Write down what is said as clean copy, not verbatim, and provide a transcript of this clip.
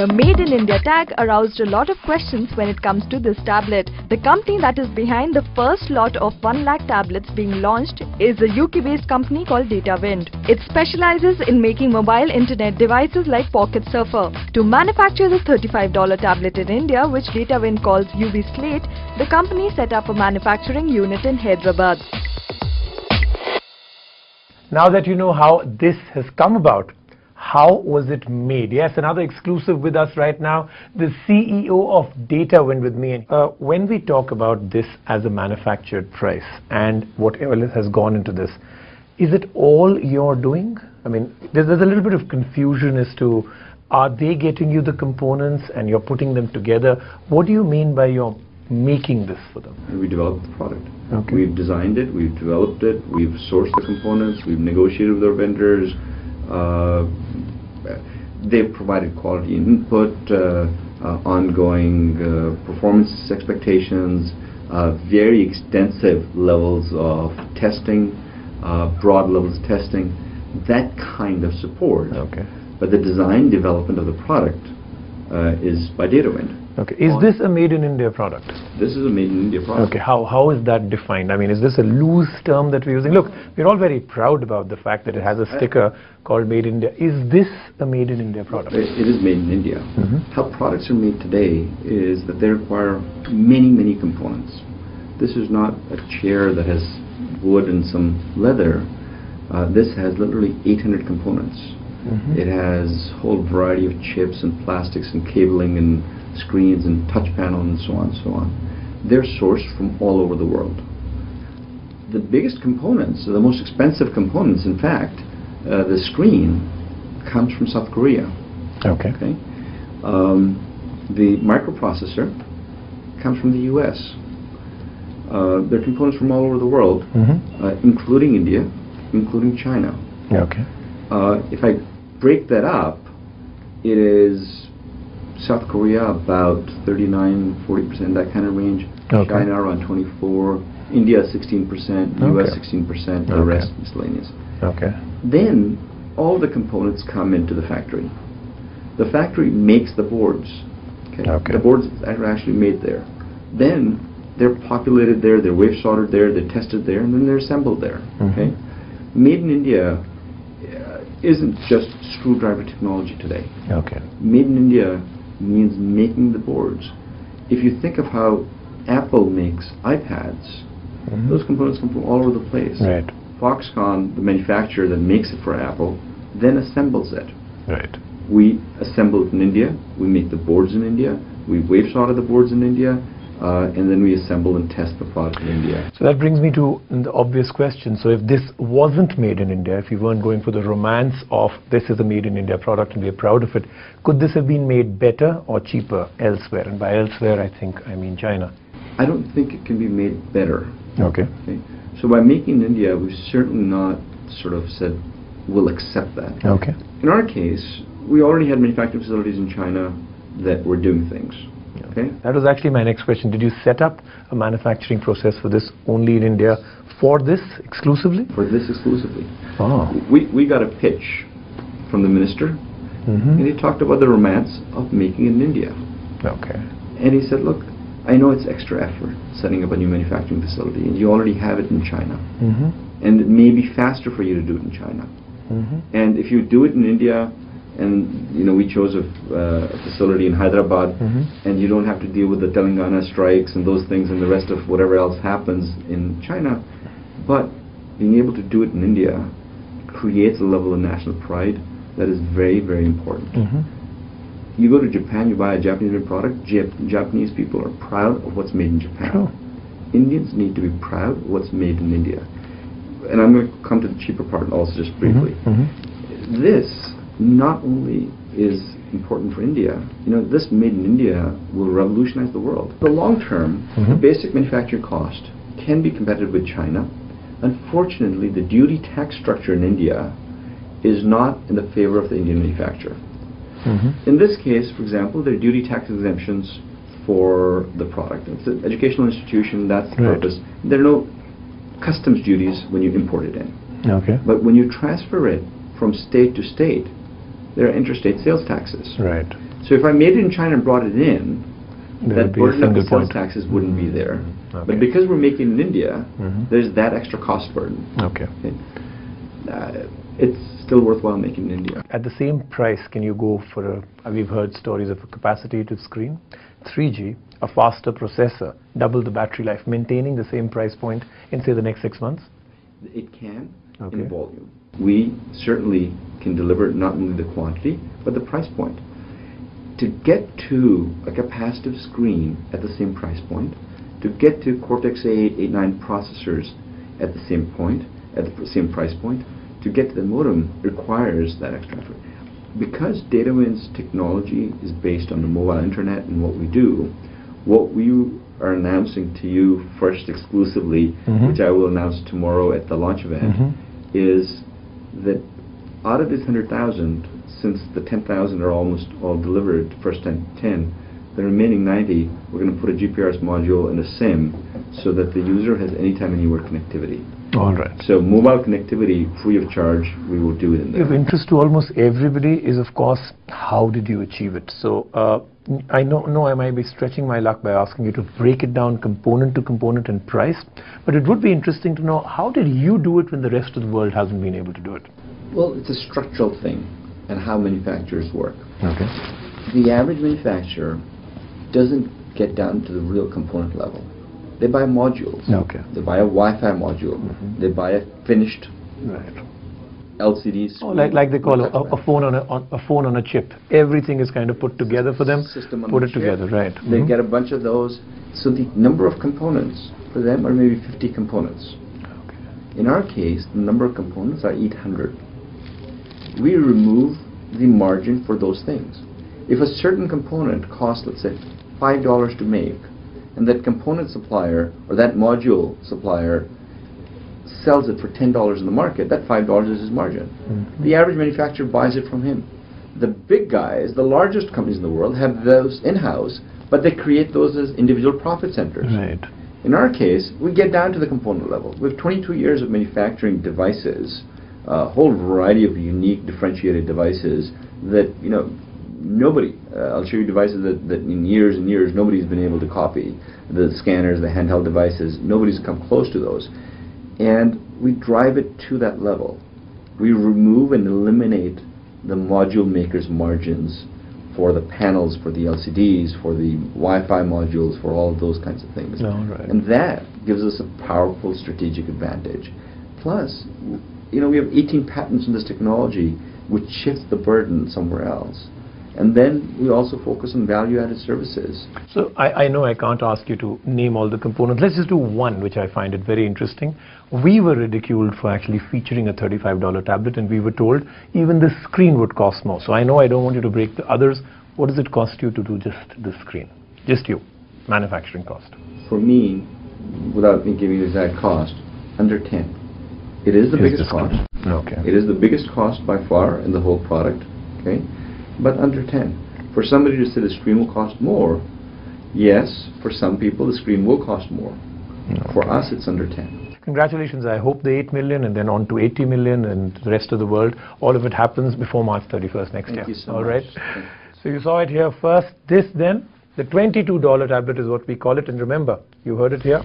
The Made in India tag aroused a lot of questions when it comes to this tablet. The company that is behind the first lot of 1 lakh tablets being launched is a UK-based company called Datawind. It specializes in making mobile internet devices like Pocket Surfer. To manufacture the $35 tablet in India, which Datawind calls UV Slate, the company set up a manufacturing unit in Hyderabad. Now that you know how this has come about, how was it made? Yes, another exclusive with us right now, the CEO of Datawind with me. When we talk about this as a manufactured price and whatever has gone into this, is it all you're doing? I mean, there's a little bit of confusion as to, are they getting you the components and you're putting them together? What do you mean by you're making this for them? We developed the product. Okay. We've designed it, we've developed it, we've sourced the components, we've negotiated with our vendors. They've provided quality input, ongoing performance expectations, very extensive levels of testing, broad levels of testing, that kind of support. Okay. But the design development of the product is by Datawind. Okay. Is this a made in India product? This is a made in India product. Okay. How is that defined? I mean, is this a loose term that we're using? Look, we're all very proud about the fact that it has a sticker called Made in India. Is this a made in India product? It is made in India. Mm-hmm. How products are made today is that they require many, many components. This is not a chair that has wood and some leather. This has literally 800 components. Mm-hmm. It has a whole variety of chips and plastics and cabling and screens and touch panel and so on and so on. They're sourced from all over the world. The biggest components, the most expensive components, in fact, the screen comes from South Korea. Okay. The microprocessor comes from the US. There are components from all over the world, Mm-hmm. including India, including China. Okay. If I break that up, it is South Korea about 39–40%, that kind of range. Okay. China around 24%, India 16%, US 16%, the rest miscellaneous. Okay. Then all the components come into the factory. The factory makes the boards. Okay. The boards are actually made there. Then they're populated there, they're wave soldered there, they're tested there, and then they're assembled there. Mm-hmm. Okay. Made in India isn't just screwdriver technology today. Okay. Made in India means making the boards. If you think of how Apple makes iPads, Mm-hmm. those components come from all over the place. Right. Foxconn, the manufacturer that makes it for Apple, then assembles it. Right. We assemble it in India, we make the boards in India, we wave solder the boards in India, and then we assemble and test the product in India. So that brings me to the obvious question. So if this wasn't made in India, if you weren't going for the romance of this is a made in India product and we're proud of it, could this have been made better or cheaper elsewhere? And by elsewhere, I think I mean China. I don't think it can be made better. Okay. Okay. So by making in India, we've certainly not sort of said we'll accept that. Okay. In our case, we already had manufacturing facilities in China that were doing things. Okay. That was actually my next question. Did you set up a manufacturing process for this only in India for this exclusively? For this exclusively. Oh. We got a pitch from the minister, Mm-hmm. and he talked about the romance of making it in India. Okay. And he said, look, I know it's extra effort setting up a new manufacturing facility, and you already have it in China. Mm-hmm. And it may be faster for you to do it in China. Mm-hmm. And if you do it in India, and we chose a facility in Hyderabad, Mm-hmm. and you don't have to deal with the Telangana strikes and those things and the rest of whatever else happens in China, but being able to do it in India creates a level of national pride that is very, very important. Mm-hmm. You go to Japan, you buy a Japanese-made product, Japanese people are proud of what's made in Japan. Sure. Indians need to be proud of what's made in India. And I'm going to come to the cheaper part also just briefly. Mm-hmm. This not only is important for India, this made in India will revolutionize the world. In the long term, Mm-hmm. the basic manufacturing cost can be competitive with China. Unfortunately, the duty tax structure in India is not in the favor of the Indian manufacturer. Mm-hmm. In this case, for example, there are duty tax exemptions for the product. It's an educational institution, that's the Right. purpose. There are no customs duties when you import it in. Okay. But when you transfer it from state to state, there are interstate sales taxes. Right. So if I made it in China and brought it in, There that would be a burden of the single sales point. taxes wouldn't be there. Okay. But because we're making it in India, Mhm. there's that extra cost burden. Okay. It's still worthwhile making in India. At the same price, can you go for we've heard stories of a capacitive screen, 3G, a faster processor, double the battery life, maintaining the same price point in, say, the next 6 months? It can Okay. in volume. We certainly can deliver not only the quantity, but the price point. To get to a capacitive screen at the same price point, to get to Cortex-A8, 8, 9 processors at the same point, at the same price point, to get to the modem requires that extra effort. Because DataWind's technology is based on the mobile internet and what we do, what we are announcing to you first exclusively, Mhm. which I will announce tomorrow at the launch event, Mhm. is that out of this 100,000, since the 10,000 are almost all delivered, first 10, the remaining 90, we're going to put a GPRS module and a SIM so that the user has anytime, anywhere connectivity. All right. So mobile connectivity, free of charge, we will do it in there. Of interest to almost everybody is, of course, how did you achieve it? So I know I might be stretching my luck by asking you to break it down component to component and price, but it would be interesting to know, how did you do it when the rest of the world hasn't been able to do it? Well, it's a structural thing and how manufacturers work. Okay. The average manufacturer doesn't get down to the real component level. They buy modules. Okay. They buy a Wi-Fi module. Mhm. They buy a finished Right. LCD Oh, screen like they call with a touchpad. phone a phone on a chip. Everything is kind of put together for them. System on Put the it chip. together, right? They Mhm. get a bunch of those. So the number of components for them are maybe 50 components. Okay. In our case, the number of components are 800. We remove the margin for those things. If a certain component costs, let's say, $5 to make, and that component supplier or that module supplier sells it for $10 in the market, that $5 is his margin. Mhm. The average manufacturer buys it from him. The big guys, the largest companies in the world, have those in-house, but they create those as individual profit centers. Right. In our case, we get down to the component level. We have 22 years of manufacturing devices, a whole variety of unique differentiated devices that, nobody, I'll show you devices that in years and years nobody's been able to copy. The scanners, the handheld devices, nobody's come close to those. And we drive it to that level. We remove and eliminate the module maker's margins for the panels, for the LCDs, for the Wi-Fi modules, for all of those kinds of things. All right. And that gives us a powerful strategic advantage. Plus, we have 18 patents in this technology, which shifts the burden somewhere else. And then we also focus on value-added services. So I know I can't ask you to name all the components. Let's just do one, which I find it very interesting. We were ridiculed for actually featuring a $35 tablet, and we were told even the screen would cost more. So I know I don't want you to break the others. What does it cost you to do just the screen? Just you, manufacturing cost. For me, without me giving the exact cost, under 10. It is the biggest cost. Okay. It is the biggest cost by far in the whole product, okay? But under 10. For somebody to say the screen will cost more, yes, for some people the screen will cost more. Okay. For us, it's under 10. Congratulations. I hope the 8 million and then on to 80 million and the rest of the world, all of it happens before March 31st next year. Thank you so All much. right. Thank you. So you saw it here first. This then, the $22 tablet is what we call it. And remember, you heard it here.